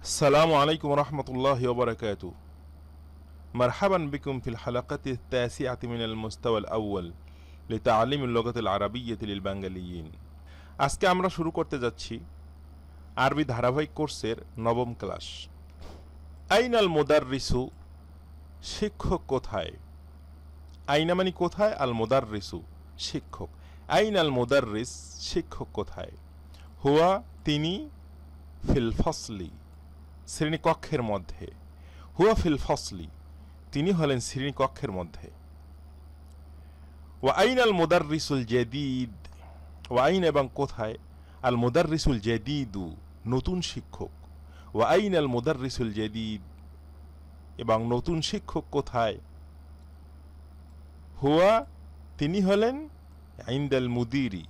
السلام عليكم ورحمة الله وبركاته. مرحبا بكم في الحلقة التاسعة من المستوى الأول لتعليم اللغة العربية للبنغاليين. আজকে আমরা শুরু করতে যাচ্ছি আরবি ধারাবাহিক কোর্সের নবম ক্লাস। আইনাল মুদাররিসু, শিক্ষক কোথায়? আইনা মানে কোথায়, আল মুদাররিসু শিক্ষক। আইনাল মুদাররিস, শিক্ষক কোথায়? হুয়া তিনি, ফিল ফসলি শ্রেণীকক্ষের মধ্যে। হুয়া ফিল ফসলি তিনি হলেন শ্রেণীকক্ষের মধ্যে। ওয়া আইনাল মুদাররিসুল জাদীদ, ওয়া আইন এবং কোথায়, আল মুদাররিসুল জাদীদু নতুন শিক্ষক। ওয়া আইনাল মুদাররিসুল জাদীদ এবং নতুন শিক্ষক কোথায়? হুয়া তিনি হলেন ইনদাল মুদিরি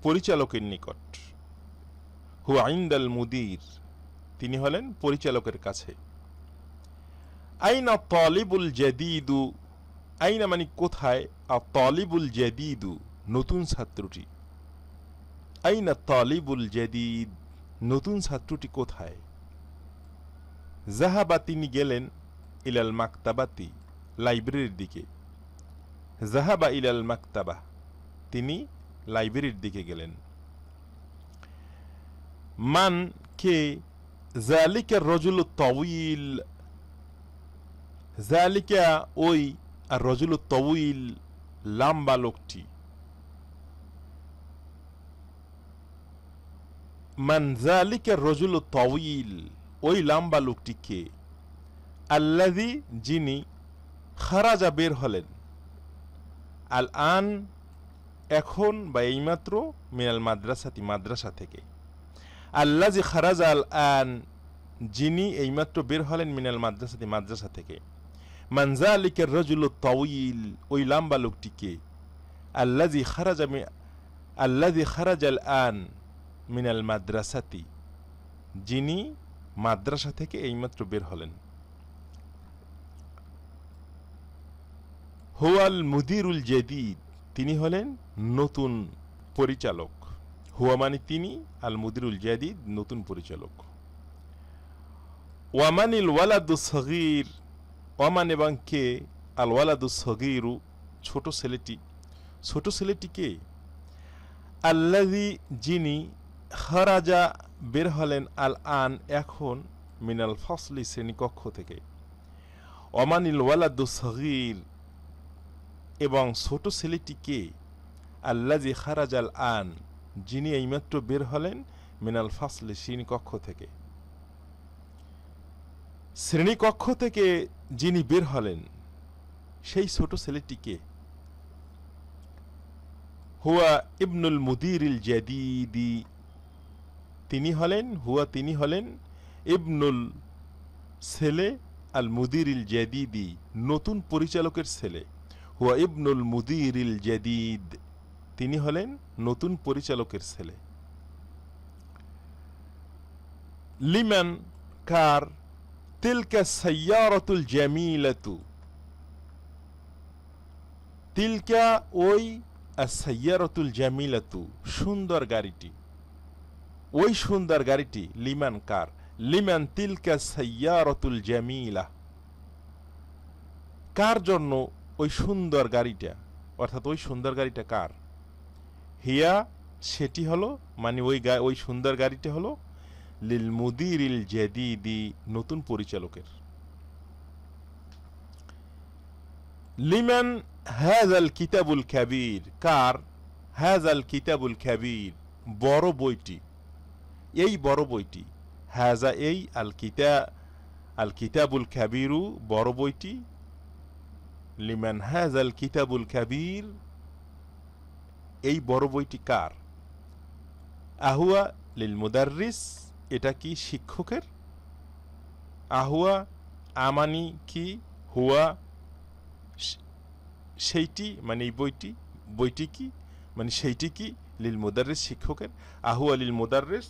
পরিচালকের নিকট। হুয়া ইনদাল মুদির তিনি হলেন পরিচালকের কাছে। আইনা তালিবুল জাদীদু, আইনা মানে কোথায়, আর তালিবুল জাদীদু নতুন ছাত্রটি। আইনা তালিবুল জাদীদ নতুন ছাত্রটি কোথায়? জাহাবা তিনি গেলেন, ইলাল মাকতাবাতি লাইব্রেরির দিকে। জাহাবা ইলাল মাকতাবা তিনি লাইব্রেরির দিকে গেলেন। মান কে, জালিকা রজুল তউইল, জালিকা ওই, আর রজুল তউইল লম্বা লোকটি। মান জালিকা রজুল তউইল ওই লম্বা লোকটি কে? আল্লাযী যিনি, খারাজা বের হলেন, আল আন এখন বা এইমাত্র, মিনাল মাদ্রাসাতি মাদ্রাসা থেকে। আল্লাযী খারাজা আল আন যিনি এইমাত্র বের হলেন, মিনাল মাদ্রাসাতি মাদ্রাসা থেকে। মান যালিকা রাজুল তাওয়িল ওই লম্বা লোকটিকে। আল্লাযী খারাজা আল আন মিনাল মাদ্রাসাতি যিনি মাদ্রাসা থেকে এইমাত্র বের হলেন। হুয়াল মুদিরুল জাদীদ তিনি হলেন নতুন পরিচালক। হুয়া মানে তিনি, আল মুদিরুল জাদীদ নতুন পরিচালক। ওয়ামানিল ওয়ালাদুস সগীর, ওয়ামান এবং কে, আল ওয়ালাদুস সগীরু ছোট ছেলেটি। ছোট ছেলেটি কে? আল্লাযী যিনি, খারাজা বের হলেন, আল আন এখন, মিনাল ফসলি শ্রেণীকক্ষ থেকে। ওয়ামানিল ওয়ালাদুস সগীর এবং ছোট ছেলেটি কে? আল্লাযী খারাজা আল আন যিনি এইমাত্র বের হলেন, মিনাল ফাসলি শ্রেণীকক্ষ থেকে। শ্রেণীকক্ষ থেকে যিনি বের হলেন সেই ছোট ছেলেটি কে? হুয়া ইবনুল মুদিরিল জাদীদি তিনি হলেন, হুয়া তিনি হলেন, ইবনুল ছেলে, আল মুদিরিল জাদীদি নতুন পরিচালকের ছেলে। হুয়া ইবনুল মুদিরিল জাদীদ তিনি হলেন নতুন পরিচালকের ছেলে। লিমান কার, তিলকা সাইয়ারাতুল জামিলাতু তিলকা ওই, আস-সাইয়ারাতুল জামিলাতু সুন্দর গাড়িটি। ওই সুন্দর গাড়িটি লিমান কার, লিমান তিলকা সাইয়ারাতুল জামিলা কার জন্য ওই সুন্দর গাড়িটা, অর্থাৎ ওই সুন্দর গাড়িটা কার? হিয়া সেটি হলো, মানে ওই সুন্দর গাড়িটা হলো, লিল মুদিরিল জাদীদি নতুন পরিচালকের। লিমান হাযাল কিতাবুল কাবীর কার, হাযাল কিতাবুল কাবীর বড় বইটি, এই বড় বইটি। হাযা এই, আল কিতাবুল কাবীরু বড় বইটি। লিমান হাযাল কিতাবুল কাবীর এই বড় বইটি কার? আহুয়া লিল মুদাররিস এটা কি শিক্ষকের? আহুয়া আমানি কি, হুয়া সেইটি মানে এই বইটি, বইটি কি মানে সেইটি কি, লিল মুদাররিস শিক্ষকের। আহুয়া লিল মুদাররিস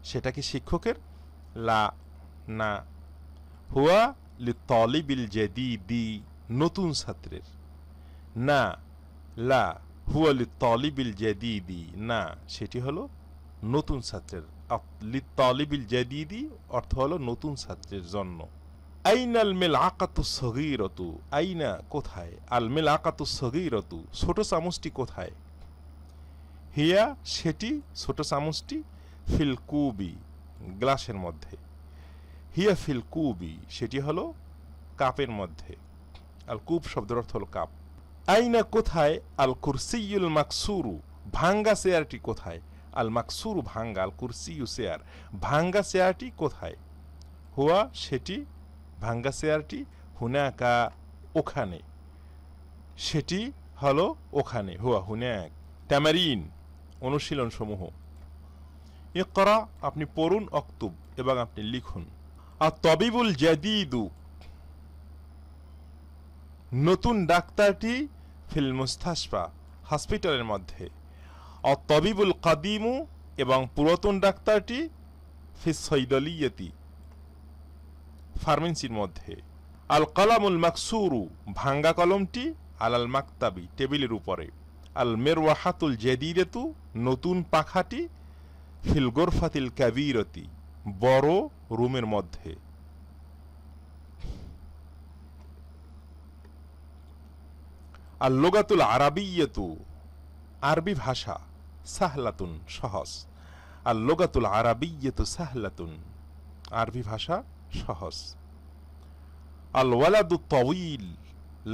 সেটা কি শিক্ষকের? লা না। হুয়া লিত তালিবিল জাদীদি নতুন ছাত্রের। না, লা হুয়া লিত তালিবিল জাদীদি না, সেটি হলো নতুন ছাত্রের, লিত্তালিবিল জাদিদি অর্থ হলো নতুন ছাত্রের জন্য। আইনাল মিলআকাতু সগীরাতু, আইনা কোথায়, আল মিলআকাতু সগীরাতু ছোট চামচটি কোথায়, হিয়া সেটি ছোট চামচটি, ফিল কুবি গ্লাসের মধ্যে, হিয়া ফিল কুবি সেটি হলো কাপের মধ্যে। আল কুব শব্দের অর্থ হলো কাপ। আইনা কোথায়, আল কুরসিয়ুল মাকসুরু ভাঙ্গা চেয়ারটি কোথায়, আল মাকসুরু ভাঙ্গা, আল কুরসিয়ু চেয়ার ভাঙ্গা চেয়ারটি কোথায়, হুয়া সেটি ভাঙ্গা চেয়ারটি, হুনাকা ওখানে সেটি হলো ওখানে, হুয়া হুনাক। তামারিন অনুশীলন সমূহ। ইকরা আপনি পড়ুন, অক্তুব এবং আপনি লিখুন। আর তবিবুল জাদিদু নতুন ডাক্তারটি, ফিল মুস্তাশফা হসপিটালের মধ্যে, আর তবিবুল কাদিমু এবং পুরাতন ডাক্তারটি, ফিস সাইদালিয়াতি ফার্মেসির মধ্যে, আল কালামুল মাকসুরু ভাঙ্গা কলমটি, আলাল মাকতাবি টেবিলের উপরে, আল মিরওয়াহাতুল জাদিদাতু নতুন পাখাটি, ফিল গোরফাতিল কাবীরতি বড় রুমের মধ্যে। আল লুগাতুল আরাবিয়্যাতু আরবি ভাষা, সাহলাতুন সহজ, আল লুগাতুল আরাবিয়্যাতু সাহলাতুন আরবি ভাষা সহজ। আল ওয়ালাদু তাওয়ীল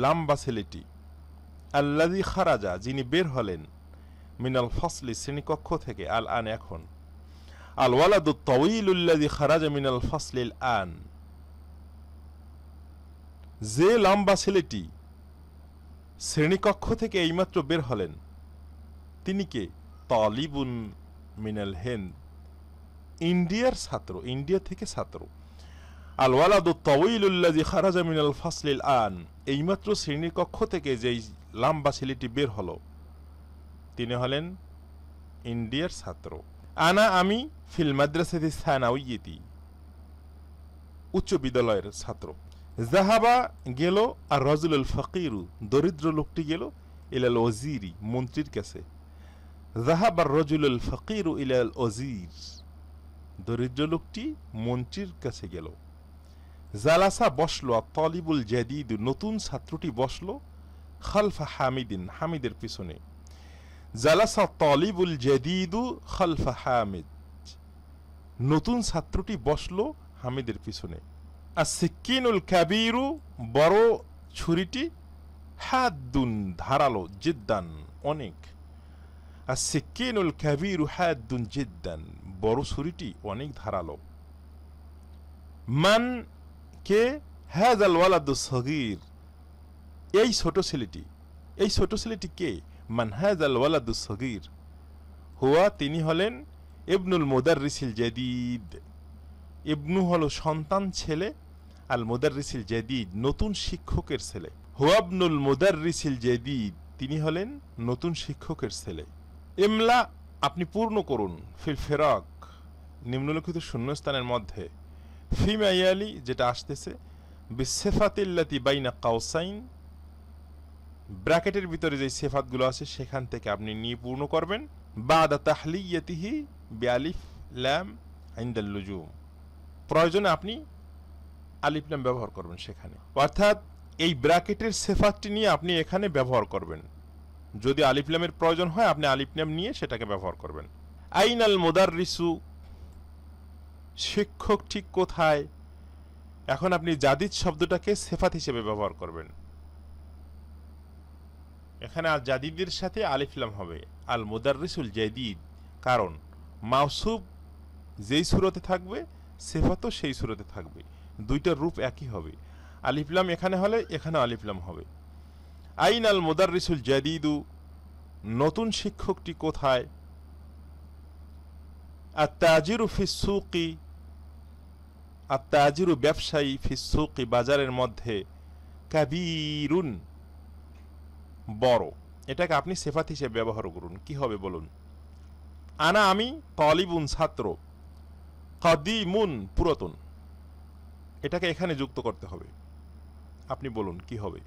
লম্বা ছেলেটি, আল্লাযী খারাজা যিনি বের হলেন, মিনাল ফাসলি শ্রেণীকক্ষ থেকে, আল আন এখন, আল ওয়ালাদু তাওয়ীলুল্লাযী খারাজা মিনাল ফাসলিল আন যে লম্বা ছেলেটি শ্রেণীকক্ষ থেকে এইমাত্র বের হলেন, তিনি কে, তালিবুন মিনাল হিন্দ ইন্ডিয়ার ছাত্র, ইন্ডিয়া থেকে ছাত্র। আল ওয়ালাদু তাওয়ীলুল্লাযী খারাজা মিনাল ফাসলিল আন এইমাত্র শ্রেণীকক্ষ থেকে যেই লম্বা ছেলেটি বের হলো, তিনি হলেন ইন্ডিয়ার ছাত্র। আনা আমি, ফিল মাদ্রাসাতি সানাউইয়্যাতি উচ্চ বিদ্যালয়ের ছাত্র। জাহাবা গেল, আর রাজুলুল ফাকিরু দরিদ্র লোকটি গেল, ইলাল ওয়াজিরি মন্ত্রীর কাছে। জাহাবার রাজুলুল ফাকিরু ইলাল ওয়াজির দরিদ্র লোকটি মন্ত্রীর কাছে গেল। জালাসা বসলো, আর তালিবুল জাদিদ নতুন ছাত্রটি বসলো, খালফা হামিদিন হামিদের পিছনে। জালাসা তালিবুল জাদিদু খালফা হামিদ নতুন ছাত্রটি বসলো হামিদের পিছনে। আর সিক্কিনুল কাবীরু বড় ছুরিটি, হাদ্দুন ধারালো, জিদ্দান অনেক। আর সিক্কিনুল কাবীরু হাদ্দুন জিদ্দান বড় ছুরিটি অনেক ধারালো। মান কে, হাযাল ওয়ালাদু সগীর এই ছোট ছেলেটি, এই ছোট ছেলেটি কে, মান হাযাল ওয়ালাদু সগীর হুয়া তিনি হলেন, ইবনুল মুদাররিসিল জাদীদ ইবনু হলো সন্তান ছেলে, আল মুদাররিসিল জাদীদ নতুন শিক্ষকের ছেলে, হুয়া ইবনুল মুদাররিসিল জাদীদ তিনি হলেন নতুন শিক্ষকের ছেলে। ইমলা আপনি পূর্ণ করুন, ফিল ফিরাক নিম্নলিখিত শূন্যস্থানের মধ্যে, ফিমা ইয়ালি যেটা আসতেছে, বিসিফাতিল্লাতি বাইনা কাউসাইন ব্র্যাকেটের ভিতরে যে সিফাতগুলো আছে সেখান থেকে আপনি নিয়ে পূর্ণ করবেন। বাদা তাহলিয়াতিহি বিআলিফ লাম ইনদাল লুজুম প্রয়োজনে আপনি আলিফ লাম ব্যবহার করবেন সেখানে, অর্থাৎ এই ব্র্যাকেটের সিফাতটি নিয়ে আপনি এখানে ব্যবহার করবেন। যদি আলিফ লামের প্রয়োজন হয় আপনি আলিফ লাম নিয়ে সেটাকে ব্যবহার করবেন। আইনাল মুদাররিসু শিক্ষক ঠিক কোথায়, এখন আপনি জাদিদ শব্দটাকে সিফাত হিসেবে ব্যবহার করবেন। এখানে আল জাদিদের সাথে আলিফ লাম হবে, আল মুদাররিসুল জাদিদ, কারণ মাওসুব যেই সূরতে থাকবে সিফাতও সেই সূরতে থাকবে, দুইটার রূপ একই হবে। আলিফ লাম এখানে হলে এখানে আলিফ লাম হবে। আইন আল মুদাররিসুল জাদিদু নতুন শিক্ষকটি কোথায়। আত-তাজিরু ফিস সুকি আত-তাজিরু ব্যবসায়ী ফিস সুকি বাজারের মধ্যে, কাবীরুন বড়, এটাকে আপনি সিফাত হিসেবে ব্যবহার করুন। কি হবে বলুন। আনা আমি, তালিবুন ছাত্র, কাদিমুন পুরাতন, এটাকে এখানে যুক্ত করতে হবে। আপনি বলুন কি হবে।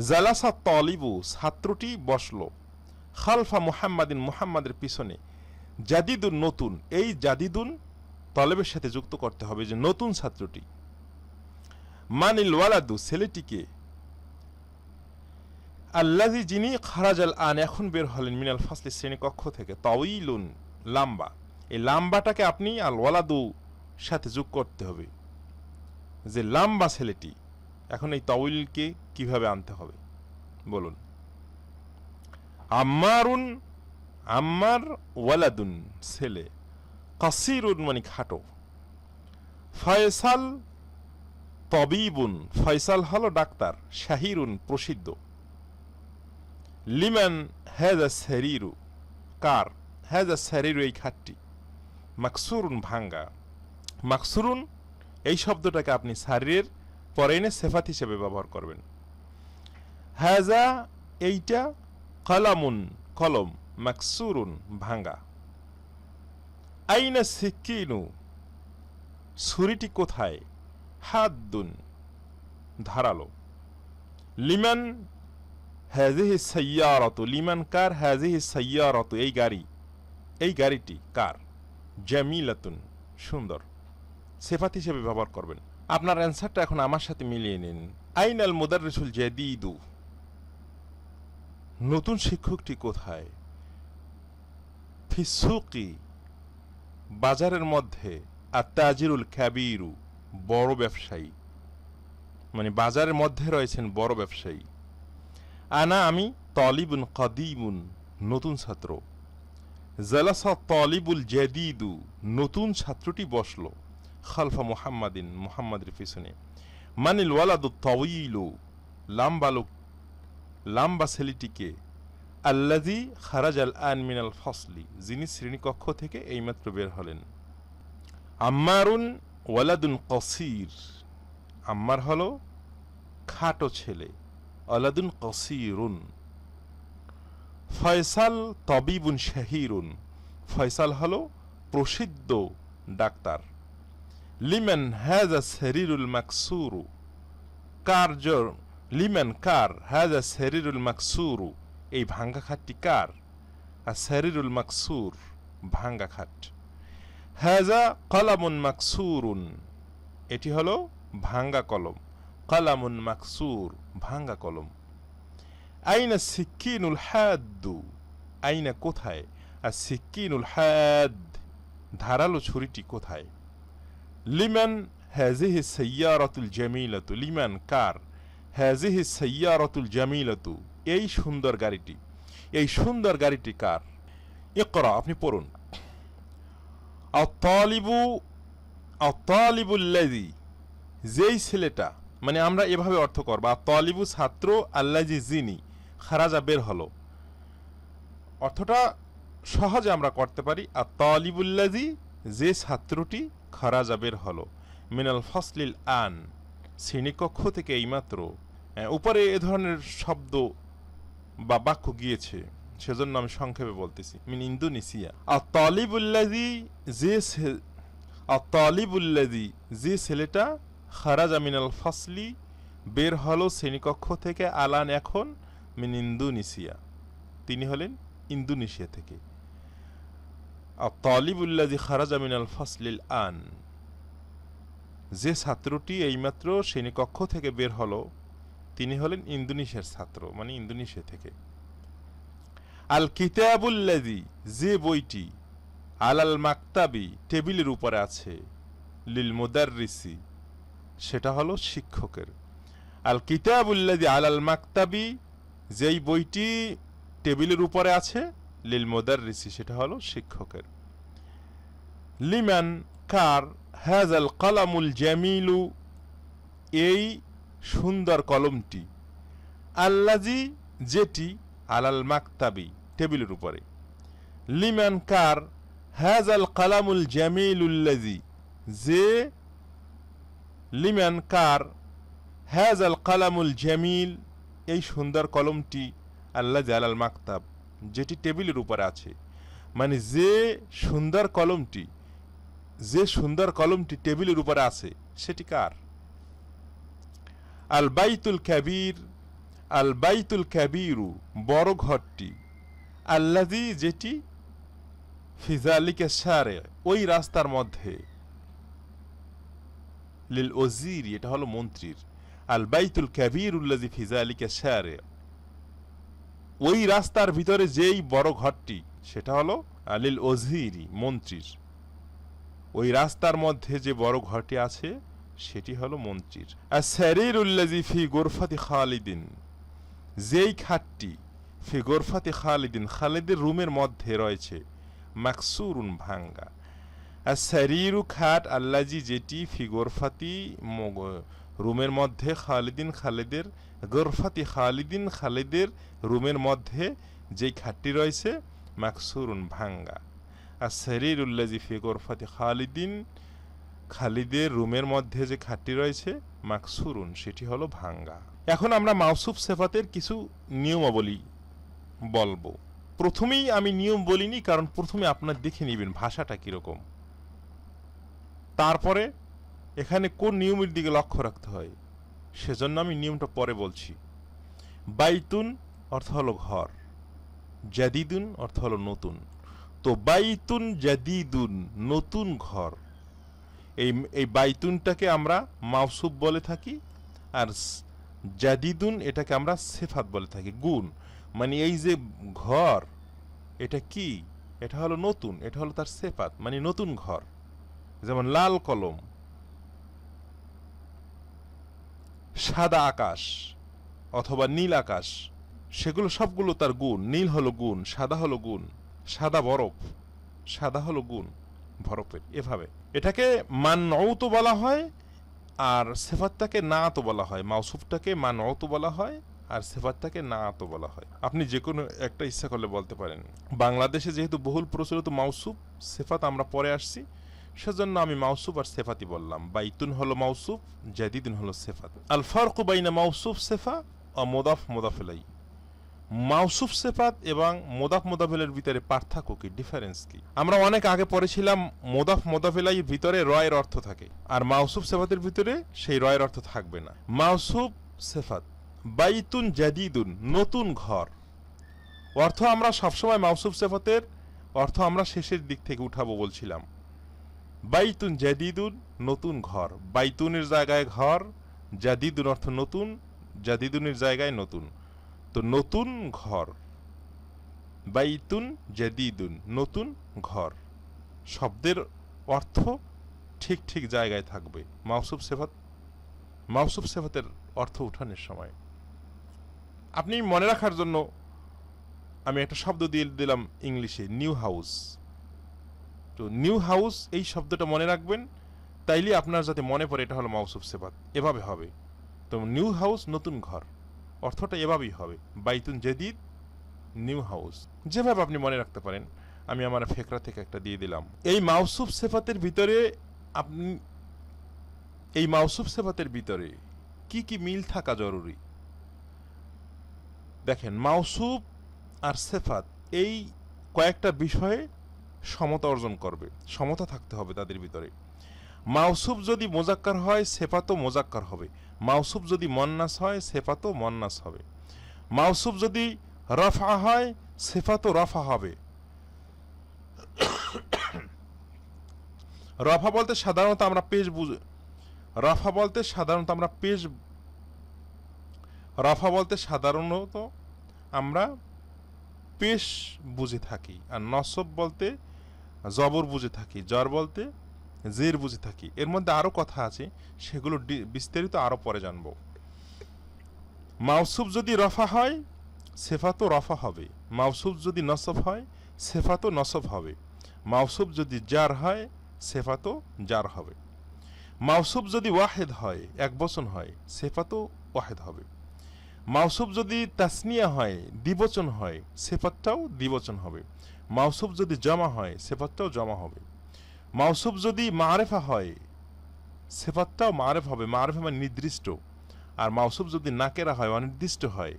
জালাসা তালিবু ছাত্রটি বসলো, খালফা মুহাম্মাদিন মুহাম্মাদের পিছনে, জাদিদুন নতুন, এই জাদিদুন তলবের সাথে যুক্ত করতে হবে যে নতুন ছাত্রটি। মানিল ওয়ালাদু ছেলেটিকে, আল্লাযী যিনি খারাজাল আন এখন বের হলেন মিনাল ফাসলি শ্রেণীকক্ষ থেকে, তাওয়ীলুন লম্বা, এই লম্বাটাকে আপনি আল ওয়ালাদু সাথে যোগ করতে হবে যে লম্বা ছেলেটি। এখন এই তাওয়ীলকে কিভাবে আনতে হবে বলুন। আম্মারুন, আম্মার ওয়ালাদুন ছেলে, কাসিরুন মানে খাটো, ফয়সাল তবিবুন, ফয়সাল হলো ডাক্তার, শাহিরুন প্রসিদ্ধ, লিমান হাযা সারিরু কার, হাযা সারিরু এই খাটটি, মাকসুরুন ভাঙ্গা, মাকসুরুন এই শব্দটাকে আপনি সারিরের পরে এনে সিফাত হিসেবে ব্যবহার করবেন। হাযা এইটা, কলামুন কলম, মাকসুরুন ভাঙ্গা। আইনা সিকিনু ছুরিটি কোথায়, হাদ্দুন ধারালো। লিমান হাযিহি সাইয়ারাতু, লিমান কার, হাযিহি সাইয়ারাতু এই গাড়ি, এই গাড়িটি কার, জামিলাতুন সুন্দর, সিফাত হিসেবে ব্যবহার করবেন। আপনার অ্যান্সারটা এখন আমার সাথে মিলিয়ে নিন। আইনাল মুদাররিসুল জাদীদু, নতুন শিক্ষকটি কোথায়, ফিসুকি বাজারের মধ্যে, আত-তাজিরুল কাবীরু বড় ব্যবসায়ী, মানে বাজারের মধ্যে রয়েছেন বড় ব্যবসায়ী। আনা আমি, তালিবুন কাদীমুন নতুন ছাত্র, জালাসা তালিবুল জাদীদু নতুন ছাত্রটি বসলো, খালফা মুহাম্মাদিন মুহাম্মাদের পিছনে। মানিল ওয়ালাদু তাওয়ীলু লম্বা লোক, লম্বা ছেলেটিকে, আল্লাযী খারাজাল আন মিনাল ফাসলি যিনি শ্রেণীকক্ষ থেকে এইমাত্র বের হলেন। আম্মারুন ওয়ালাদুন কাসীর, আম্মার হলো খাটো ছেলে, ওয়ালাদুন কাসীরুন। ফয়সাল তবিবুন শাহিরুন, ফয়সাল হলো প্রসিদ্ধ ডাক্তার। লিমান হাযা সারিরুল মাকসুরু কার্য, লিমান কার, হাযা সারিরুল মাকসুরু এই ভাঙ্গা খাটটি কার, আর সারিরুল মাকসুর ভাঙ্গা খাট। হাযা কলামুন মাকসুরুন এটি হলো ভাঙ্গা কলম, কলামুন মাকসুর ভাঙ্গা কলম। আইনা সিকিনুল হাদ্দু, আইনা কোথায়, আর সিকিনুল হাদ ধারালো ছুরিটি কোথায়। লিমান হাযিহি সাইয়ারাতুল জামিলাতু, লিমান কার, হাযিহি সাইয়ারাতুল জামিলাতু এই সুন্দর গাড়িটি, এই সুন্দর গাড়িটি কার। ইকরা আপনি পড়ুন। আত-তালিবু, আত-তালিবুল্লাযী যেই ছেলেটা, মানে আমরা এভাবে অর্থ করব, আত-তালিবু ছাত্র, আল্লাযী যিনি, খারাজা বের হলো। অর্থটা সহজে আমরা করতে পারি, আত-তালিবুল্লাযী যে ছাত্রটি খারাজা বের হলো, মিনাল ফাসলিল আন শ্রেণীকক্ষ থেকে এইমাত্র। উপরে এ ধরনের শব্দ বা বাক্য গিয়েছে, সেজন্য আমি সংক্ষেপে বলতেছি। মিন ইন্দোনেশিয়া। আত-তালিবুল্লাযী যে, আত-তালিবুল্লাযী যে ছেলেটা, খারাজা মিনাল ফাসলি বের হলো শ্রেণীকক্ষ থেকে, আলান এখন, মিন ইন্দোনেশিয়া তিনি হলেন ইন্দোনেশিয়া থেকে। আত-তালিবুল্লাযী খারাজা মিনাল ফাসলিল আন যে ছাত্রটি এইমাত্র শ্রেণীকক্ষ থেকে বের হলো তিনি হলেন ইন্দোনেশিয়ার ছাত্র, মানে ইন্দোনেশিয়া থেকে। আল কিতাবুল্লাযী যে বইটি, আলাল মাকতাবি টেবিলের উপরে আছে, লিল মুদাররিসি সেটা হলো শিক্ষকের। আল কিতাবুল্লাযী আলাল মাকতাবি যেই বইটি টেবিলের উপরে আছে, লিল মুদাররিসি সেটা হলো শিক্ষকের। লিমান কার, হাযাল কলামুল জামিলু এই সুন্দর কলমটি, আল্লাযী যেটি, আলাল মাকতাবি টেবিলের উপরে। লিমান কার, হাযাল কলামুল জামিলুল্লাযী যে, লিমান কার, হাযাল কলামুল জামিল এই সুন্দর কলমটি, আল্লাযী আলাল মাকতাব যেটি টেবিলের উপরে আছে, মানে যে সুন্দর কলমটি, যে সুন্দর কলমটি টেবিলের উপরে আছে সেটি কার। আল বাইতুল কাবীর, আল বাইতুল কাবীরু বড় ঘরটি, আল্লাযী যেটি, ফি যালিকা শারি, ওই রাস্তার মধ্যে, লিল ওজির, এটা হলো মন্ত্রীর, আল বাইতুল কাবীরুল্লাযী ফি যালিকা শারি, ওই রাস্তার ভিতরে যেই বড় ঘরটি সেটা হলো লিল ওজিরি, মন্ত্রীর, ওই রাস্তার মধ্যে যে বড় ঘরটি আছে সেটি হলো মন্ত্রীর। আস-সারিরুল্লাযী ফি গুরফাতি খালিদিন, যেই খাটটি ফি গুরফাতি খালিদিন, খালিদের রুমের মধ্যে রয়েছে, মাকসুরুন, ভাঙ্গা। আস-সারিরু, খাট, আল্লাযী, যেটি, ফি গুরফাতি, রুমের মধ্যে, খালিদিন, খালিদের, গুরফাতি খালিদিন, খালিদের রুমের মধ্যে যেই খাটটি রয়েছে, মাকসুরুন, ভাঙ্গা। আস-সারিরুল্লাযী ফি গুরফাতি খালিদিন, খালিদের রুমের মধ্যে যে খাটটি রয়েছে, মাকসুরুন, সেটি হলো ভাঙ্গা। এখন আমরা মাওসুফ সিফাতের কিছু নিয়মাবলী বলবো। প্রথমেই আমি নিয়ম বলিনি, কারণ প্রথমে আপনার দেখে নেবেন ভাষাটা কিরকম, তারপরে এখানে কোন নিয়মের দিকে লক্ষ্য রাখতে হয় সেজন্য আমি নিয়মটা পরে বলছি। বাইতুন অর্থ হলো ঘর, জাদিদুন অর্থ হলো নতুন। তো বাইতুন জাদিদুন, নতুন ঘর, এই বাইতুনটাকে আমরা মাওসুফ বলে থাকি, আর জাদিদুন এটাকে আমরা সিফাত বলে থাকি, গুণ। মানে এই যে ঘর, এটা কি, এটা হলো নতুন, এটা হলো তার সিফাত, মানে নতুন ঘর। যেমন লাল কলম, সাদা আকাশ অথবা নীল আকাশ, সেগুলো সবগুলো তার গুণ। নীল হলো গুণ, সাদা হলো গুণ, সাদা বরফ, সাদা হলো গুণ বরফের। এভাবে এটাকে মানউত বলা হয়, আর সিফাতটাকে নাআত বলা হয়। মাওসুফটাকে মানউত বলা হয়, আর সিফাতটাকে নাআত বলা হয়। আপনি যে কোনো একটা ইচ্ছা করলে বলতে পারেন। বাংলাদেশে যেহেতু বহুল প্রচলিত মাওসুফ, সিফাত আমরা পরে আসছি, সেজন্য আমি মাওসুফ আর সিফাতই বললাম। বাইতুন হলো মাওসুফ, জাদিদুন হলো সিফাত। আল ফারকু বাইনা মাওসুফ সিফা ও মুদাফ মুদাফ ইলাইহি, মাওসুফ সিফাত এবং মুদাফ মুদাফ ইলাইহির ভিতরে পার্থক্য কি, ডিফারেন্স কি? আমরা অনেক আগে পড়েছিলাম মুদাফ মুদাফ ইলাইহির ভিতরে রয়ের অর্থ থাকে, আর মাওসুফ সিফাতের ভিতরে সেই রয়ের অর্থ থাকবে না। মাওসুফ সিফাত, বাইতুন জাদিদুন, নতুন ঘর, অর্থ আমরা সবসময় মাওসুফ সিফাতের অর্থ আমরা শেষের দিক থেকে উঠাবো বলছিলাম। বাইতুন জাদিদুন, নতুন ঘর, বাইতুনের জায়গায় ঘর, জাদিদুন অর্থ নতুন, জাদিদুনের জায়গায় নতুন, তো নতুন ঘর, বাইতুন জাদিদুন, নতুন ঘর, শব্দের অর্থ ঠিক ঠিক জায়গায় থাকবে মাওসুফ সিফাত, মাওসুফ সিফাতের অর্থ উঠানোর সময়। আপনি মনে রাখার জন্য আমি একটা শব্দ দিয়ে দিলাম ইংলিশে, নিউ হাউস। তো নিউ হাউস, এই শব্দটা মনে রাখবেন, তাইলে আপনার যাতে মনে পড়ে এটা হলো মাওসুফ সিফাত। এভাবে হবে। তো নিউ হাউস, নতুন ঘর, অর্থটা এভাবেই হবে, বাইতুন জাদিদ, নিউ হাউস, যেভাবে আপনি মনে রাখতে পারেন। আমি আমার ফেকরা থেকে একটা দিয়ে দিলাম। এই মাওসুফ সিফাতের ভিতরে আপনি, এই মাওসুফ সিফাতের ভিতরে কি কি মিল থাকা জরুরি দেখেন। মাওসুফ আর সিফাত এই কয়েকটা বিষয়ে সমতা অর্জন করবে, সমতা থাকতে হবে তাদের ভিতরে। মাওসুফ যদি মোজাক্কার হয়, সিফাতও মোজাক্কার হবে। মাওসুফ যদি মুন্নাস হয়, সিফাতও মুন্নাস হবে। মাওসুফ যদি রফা হয়, সিফাতও রফা হবে। রফা বলতে সাধারণত আমরা পেশ বুঝি, রফা বলতে সাধারণত আমরা পেশ, রফা বলতে সাধারণত আমরা পেশ বুঝে থাকি, আর নসব বলতে জবর বুঝে থাকি, জর বলতে জের বুঝে থাকি। এর মধ্যে আরো কথা আছে, সেগুলো বিস্তারিত আরো পরে জানবো। মাওসুফ যদি রফা হয়, সিফাতও রফা হবে। মাওসুফ যদি নসব হয়, সিফাতও নসব হবে। মাওসুফ যদি জার হয়, সিফাতও জার হবে। মাওসুফ যদি ওয়াহিদ হয়, এক বচন হয়, সিফাতও ওয়াহিদ হবে। মাওসুফ যদি তাসনিয়া হয়, দ্বিবচন হয়, সিফাতটাও দ্বিবচন হবে। মাওসুফ যদি জমা হয়, সিফাতটাও জমা হবে। মাওসুফ যদি মারেফা হয়, সিফাতটাও মারেফ হবে। মারেফা মানে নির্দিষ্ট। আর মাওসুফ যদি নাকেরা হয়, অনির্দিষ্ট হয়,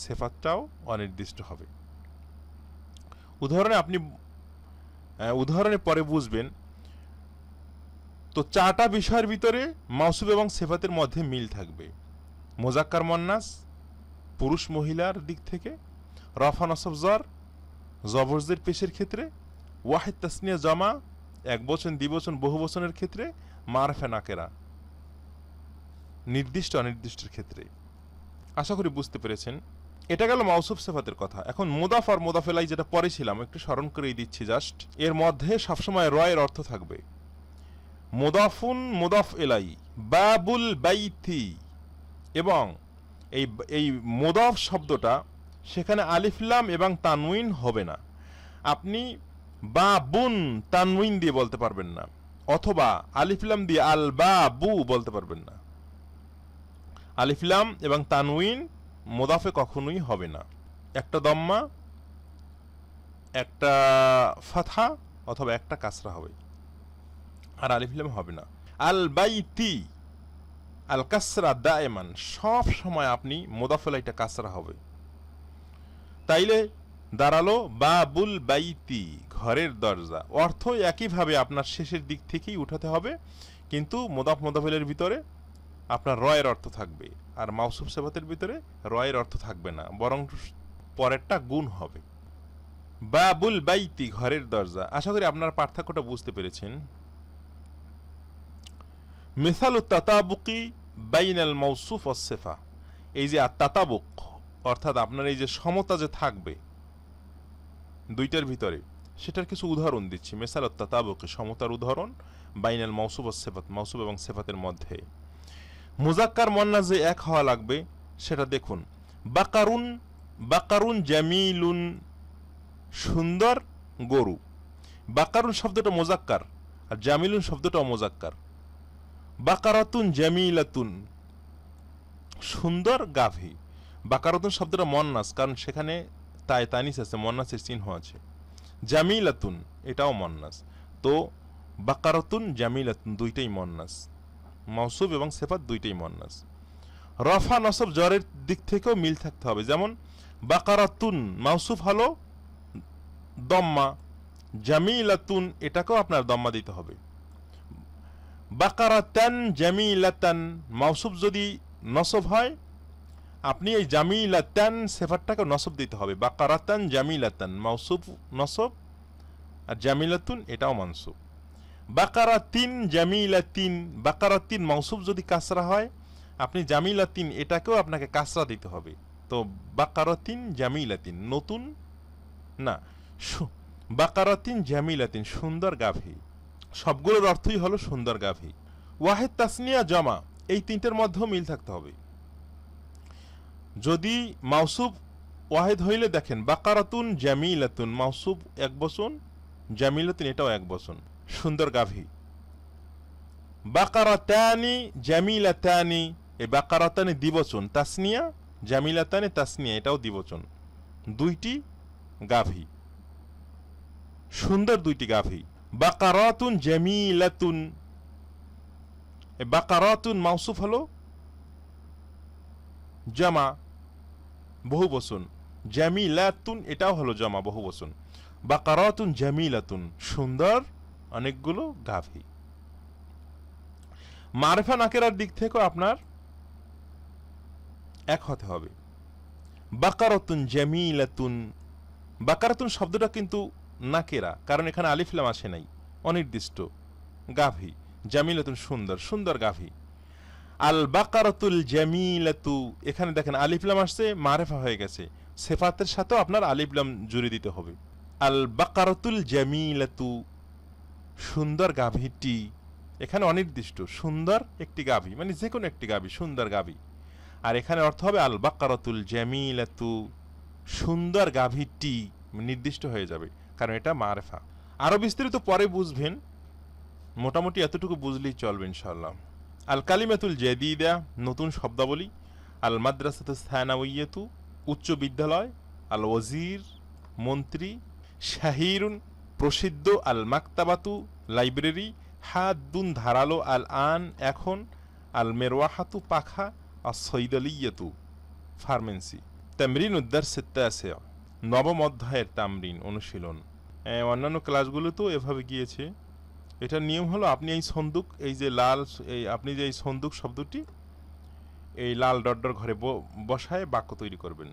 সিফাতটাও অনির্দিষ্ট হবে। উদাহরণে পরে বুঝবেন। তো চারটা বিষয়ের ভিতরে মাওসুফ এবং সিফাতের মধ্যে মিল থাকবে। মুজাক্কার মুন্নাস, পুরুষ মহিলার দিক থেকে, রফা নসব জর, জবরজের পেশের ক্ষেত্রে, ওয়াহিদ তাসনিয়া জমা এক বচন দ্বিবচন বহু বচনের ক্ষেত্রে, মারফা নাকেরা নির্দিষ্ট অনির্দিষ্টের ক্ষেত্রে। আশা করি বুঝতে পেরেছেন। এটা গেল মাউসুফ সিফাতের কথা। এখন মুদাফ আর মুদাফ ইলাইহি যেটা পরে ছিলাম একটু স্মরণ করেই দিচ্ছি জাস্ট। এর মধ্যে সবসময় রয়ের অর্থ থাকবে মুদাফুন মুদাফ ইলাইহি, বাবুল বাইতি, এবং এই মুদাফ শব্দটা সেখানে আলিফ লাম এবং তানউইন হবে না। আপনি বাবুন তানউইন দিয়ে বলতে পারবেন না, অথবা আলিফ লাম দিয়ে আল বাবু বলতে পারবেন না। আলিফ লাম এবং তানউইন মুদাফে কখনোই হবে না। একটা দম্মা, একটা ফাতহা অথবা একটা কাসরা হবে, আর আলিফ লাম হবে না। আল বাইতি আল কাসরা দায়মান, সব সময় আপনি মুদাফ ইলাইহিটা কাসরা হবে। তাইলে দাঁড়ালো বাবুল বাইতি, ঘরের দরজা। অর্থ একইভাবে আপনার শেষের দিক থেকেই উঠাতে হবে, কিন্তু মুদাফ মুদাফ ইলাইহির ভিতরে আপনার রয়ের অর্থ থাকবে, আর মাউসুফ সিফাতের ভিতরে রয়ের অর্থ থাকবে না, বরং পরেরটা গুণ হবে। বাবুল বাইতি, ঘরের দরজা। আশা করি আপনার পার্থক্যটা বুঝতে পেরেছেন। মিসালু তাতাবুকি বাইনাল মাউসুফ ওয়াস সিফা, এই যে তাতাবুক অর্থাৎ আপনার এই যে সমতা যে থাকবে দুইটার ভিতরে, সেটার কিছু উদাহরণ দিচ্ছি। মিসালু তাতাবুকি, সমতার উদাহরণ, বাইনাল মাউসুফ ওয়াস সিফাত, মাউসুফ এবং সিফাতের মধ্যে। মুজাক্কার মুয়ান্নাস যে এক হওয়া লাগবে সেটা দেখুন। বাকারুন, বাকারুন জামিলুন, সুন্দর গরু। বাকারুন শব্দটা মুজাক্কার আর জামিলুন শব্দটাও মুজাক্কার। বাকারাতুন জামিলাতুন, সুন্দর গাভী। বাকারাতুন শব্দটা মুয়ান্নাস, কারণ সেখানে তানিস আছে, মুয়ান্নাসের চিহ্ন আছে। জামিলাতুন এটাও মুয়ান্নাস। তো বাকারাতুন জামিলাতুন দুইটাই মুয়ান্নাস, মাউসুফ এবং সিফাত দুইটাই মুয়ান্নাস। রফা নসব জরের দিক থেকেও মিল থাকতে হবে। যেমন বাকারাতুন মাউসুফ হলো দম্মা, জামিলাতুন এটাকেও আপনার দম্মা দিতে হবে। বাকারাতান জামিলাতান, মাউসুফ যদি নসব হয় আপনি এই জামিলাতান সিফাতটাকে নসব দিতে হবে। বাকারাতান জামিলাতান মাউসুফ নসব, আর জামিলাতুন এটাও মানসুব। বাকারাতিন জামিলাতিন, বাকারাতিন মাউসুফ যদি কাসরা হয় আপনি জামিলাতিন এটাকেও আপনাকে কাসরা দিতে হবে। তো বাকারাতিন জামিলাতিন, নতুন না, বাকারাতিন জামিলাতিন, সুন্দর গাভী। সবগুলোর অর্থই হলো সুন্দর গাভী। ওয়াহিদ তাসনিয়া জমা, এই তিনটের মধ্যেও মিল থাকতে হবে। যদি মাউসুফ ওয়াহিদ হইলে দেখেন বাকারাতুন জামিলাতুন, মাউসুফ এক বচন, জামিলাতুন এটাও এক বচন, সুন্দর গাভী। বাকারাতানি জামিলাতানি, এই বাকারাতানি দ্বিবচন, তাসনিয়া, জামিলাতানি তাসনিয়া এটাও দ্বিবচন, দুইটি গাভী, সুন্দর দুইটি গাভী। বাকারাতুন জামিলাতুন, এই বাকারাতুন মাউসুফ হলো জামা বহু বচন, জামিলাতুন এটাও হলো জামা বহু বচন। বাকারাতুন জামিলাতুন, সুন্দর অনেকগুলো গাভী। মারফা নাকেরার দিক থেকেও আপনার এক হতে হবে। বাকারাতুন জামিলাতুন, বাকারাতুন শব্দটা কিন্তু নাকেরা, কারণ এখানে আলিফ লাম আসে নাই, অনির্দিষ্ট গাভী। জামিলাতুন সুন্দর, সুন্দর গাভী। আল বাকারাতুল জামিলাতু, এখানে দেখেন আলিফ লাম আসছে, মারফা হয়ে গেছে, সিফাতের সাথেও আপনার আলিফ লাম জুড়ে দিতে হবে। আল বাকারাতুল জামিলাতু, সুন্দর গাভীটি। এখানে অনির্দিষ্ট, সুন্দর একটি গাভী মানে যে কোনো একটি গাভী, সুন্দর গাভী। আর এখানে অর্থ হবে আল বাকারাতুল জামিলাতু, সুন্দর গাভীটি, নির্দিষ্ট হয়ে যাবে, কারণ এটা মারফা। আরো বিস্তারিত পরে বুঝবেন, মোটামুটি এতটুকু বুঝলেই চলবে ইনশাআল্লাহ। আল কালিমাতুল জাদিদা, নতুন শব্দাবলী। আল মাদ্রাসাতুস সানাউইয়াতু, উচ্চ বিদ্যালয়। আল ওয়াজির, মন্ত্রী। শাহিরুন, প্রসিদ্ধ। আল মাকতাবাতু, লাইব্রেরি। হাদুন, ধারালো। আল আন, এখন। আল মেরওয়াহাতু, পাখা। আর সৈদালিয়াতু, ফার্মেন্সি। তামরিনুদ দারস আত-তাসি', নবম অধ্যায়ের তামরিন, অনুশীলন। অন্যান্য ক্লাসগুলোতেও এভাবে গিয়েছে। এটার নিয়ম হলো আপনি এই সন্দুক, এই যে লাল, এই আপনি যে এই সন্দুক শব্দটি এই লাল ডটডর ঘরে বসায় বাক্য তৈরি করবেন,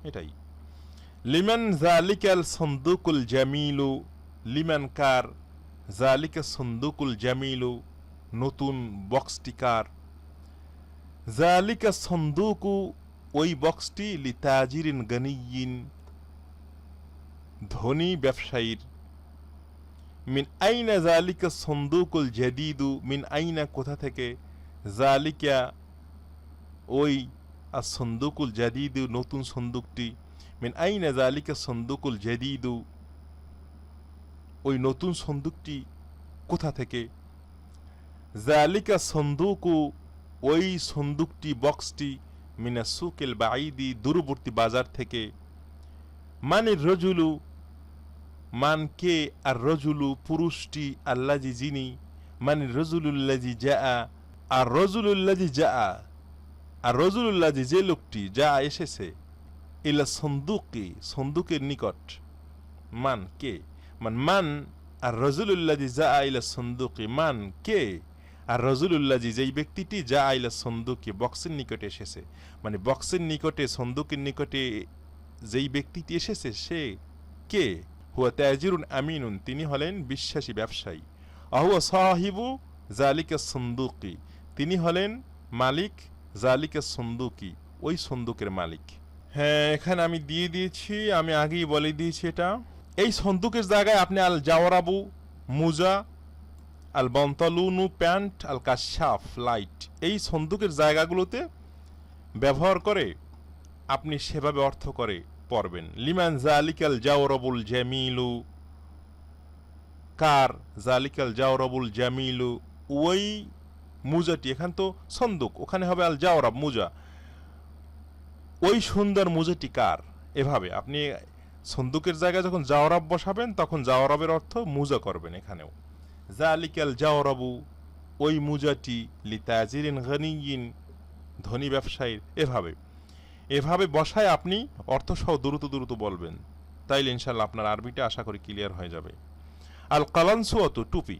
এটাই। লিমান যালিকাল সন্দুকুল জামিলু, লিমান কার, জালিকা সন্দুকুল জামিলু, নতুন বক্সটি কার। জালিকা সন্দুকু, ওই বক্সটি লিতাজিরিন গানিয়িন, ধনী ব্যবসায়ীর। মিন আইনা জালিকা সন্দুকুল জাদিদু, মিন আইনা কোথা থেকে, জালিকা ওই আর সন্দুকুল জাদিদু নতুন সন্দুকটি, মিন আইনা জালিকা সন্দুকুল জাদিদু, ওই নতুন সন্দুকটি কোথা থেকে। জালিকা সন্দুকু, ওই সন্দুকটি বক্সটি, মিনা সুকেল বাঈদি, দূরবর্তী বাজার থেকে। মানে রজুলু, মান কে, আর রজুলু পুরুষটি, আল্লাজি যিনি, মানে রজুলুল্লাজি যা, আর রজুলুল্লাজি যা, আর রজুলুল্লাজি যে লোকটি যা এসেছে, ইলা সন্দুকি, সন্দুকের নিকট। মান কে, মান আর রজুলুল্লাজি যা ইলা সন্দুকি, মান কে, আর রজুলুল্লাজি যেই ব্যক্তিটি যা ইলা সন্দুকি বক্সের নিকটে এসেছে, মানে বক্সের নিকটে সন্দুকের নিকটে যেই ব্যক্তিটি এসেছে সে কে। হুয়া তাজিরুন আমিনুন, তিনি হলেন বিশ্বাসী ব্যবসায়ী। আহুয়া সাহিবু জালিকা সন্দুকি, তিনি হলেন মালিক, জালিকা সন্দুকি, ওই সন্দুকের মালিক। হ্যাঁ, এখানে আমি দিয়ে দিয়েছি, আমি আগেই বলে দিয়েছি এটা। এই সন্দুকের জায়গায় আপনি আল জাওরাবু মুজা, আল বন্তালুনু প্যান্ট, আল কাশাফ লাইট, এই সন্দুকের জায়গাগুলোতে ব্যবহার করে আপনি সেভাবে অর্থ করে পড়বেন। লিমান জালিকাল জাওরাবুল জামিলু, কার জালিকাল জাওরাবুল জামিলু, ওই মুজাটি, এখান তো সন্দুক, ওখানে হবে আল জাওরাব মুজা, ওই সুন্দর মুজাটি কার। এভাবে আপনি সন্দুকের জায়গায় যখন জাওরাব বসাবেন তখন জাওরাবের অর্থ মুজা করবেন এখানেও। জালিকাল জাওরাবু, ওই মুজাটি, লিতাজিরিন গানিয়িন, ধনী ব্যবসায়ীর। এভাবে বসায় আপনি অর্থ সহ দ্রুত দ্রুত বলবেন, তাইলে ইনশাল্লাহ আপনার আরবিটা আশা করি ক্লিয়ার হয়ে যাবে। আল কালানসুয়াতু, টুপি,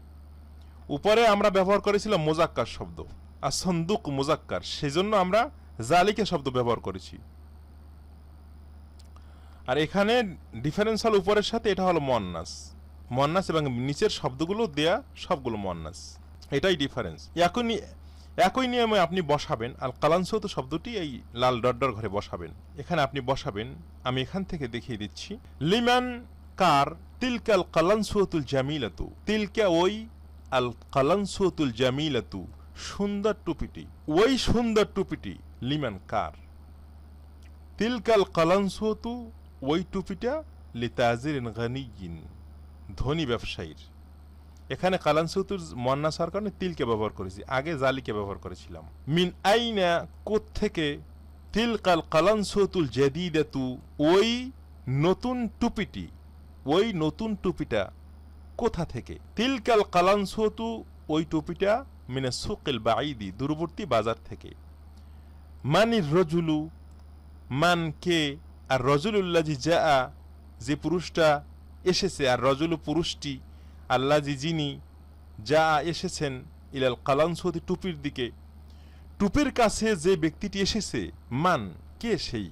উপরে আমরা ব্যবহার করেছিলাম মুজাক্কার শব্দ, আর সন্দুক মুজাক্কার, সেজন্য আমরা জালিকা শব্দ ব্যবহার করেছি। আর এখানে ডিফারেন্স হল উপরের সাথে, এটা হলো মুয়ান্নাস, মুয়ান্নাস এবং নিচের শব্দগুলো দেয়া সবগুলো মুয়ান্নাস, এটাই ডিফারেন্স। একই নিয়মে আপনি বসাবেন আল কালানসুয়াত শব্দটি এই লাল ডটডর ঘরে বসাবেন। এখানে আপনি বসাবেন, আমি এখান থেকে দেখিয়ে দিচ্ছি। লিমান কার, তিলকাল কালানসুয়াতুল জামিলাতু, তিলকা ওই, আল কালানসুয়াতুল জামিলাতু সুন্দর টুপিটি, ওই সুন্দর টুপিটি, লিমান কার, তিলকাল কালানসুয়াতু ওই টুপিটা, লিতাজিরিন গানিয়িন ধনী ব্যবসায়ীর। এখানে কালানসুতুর মুয়ান্নাস হওয়ার কারণে তিলকে ব্যবহার করেছি, আগে জালিকে ব্যবহার করেছিলাম। মিন আইনা কোত্থেকে, তিলকাল কালানসুতুল জাদিদাতু ওই নতুন টুপিটি, ওই নতুন টুপিটা কোথা থেকে। তিলকাল কালানসুতু ওই টুপিটা, মিনে সুকিল বাঈদি দূরবর্তী বাজার থেকে। মানির রজুলু, মান কে, আর রজুলুল্লাজি যা, যে পুরুষটা এসেছে, আর রজুলু পুরুষটি, আল্লাজি যিনি, যা এসেছেন, ইলাল কালানসুতি টুপির দিকে, টুপির কাছে যে ব্যক্তিটি এসেছে, মান কে সেই,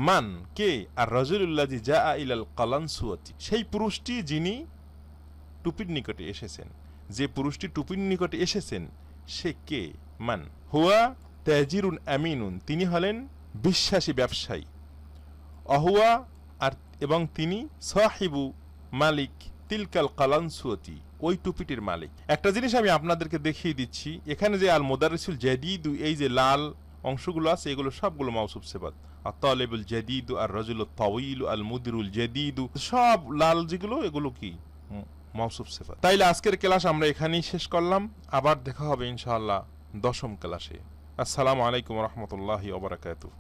মান কে, আর রজুলুল্লাজি যা ইলাল কালানসুতি সেই পুরুষটি যিনি টুপির নিকটে এসেছেন, যে পুরুষটি টুপির নিকটে এসেছেন সে কে, মান। হুয়া তাজিরুন আমিনুন, তিনি হলেন বিশ্বাসী ব্যবসায়ী। অহুয়া, আর এবং তিনি, সাহিবু মালিক, তিলকাল কালানসুয়াতি ওই টুপিটির মালিক। একটা জিনিস আমি আপনাদেরকে দেখিয়ে দিচ্ছি, এখানে যে আল মুদাররিসুল জাদিদু, এই যে লাল অংশগুলো আছে এগুলো সবগুলো মাউসুফ সিফাত। আর তালিবুল জাদিদু, আর রাজুলুত তাওয়িলু, আল মুদিরুল জাদিদু, সব লাল যেগুলো এগুলো কি মাউসুফ সিফাত। তাইলে আজকের ক্লাস আমরা এখানেই শেষ করলাম, আবার দেখা হবে ইনশাআল্লাহ 10ম ক্লাসে। আসসালামু আলাইকুম ওয়া রাহমাতুল্লাহি ওয়া বারাকাতুহু।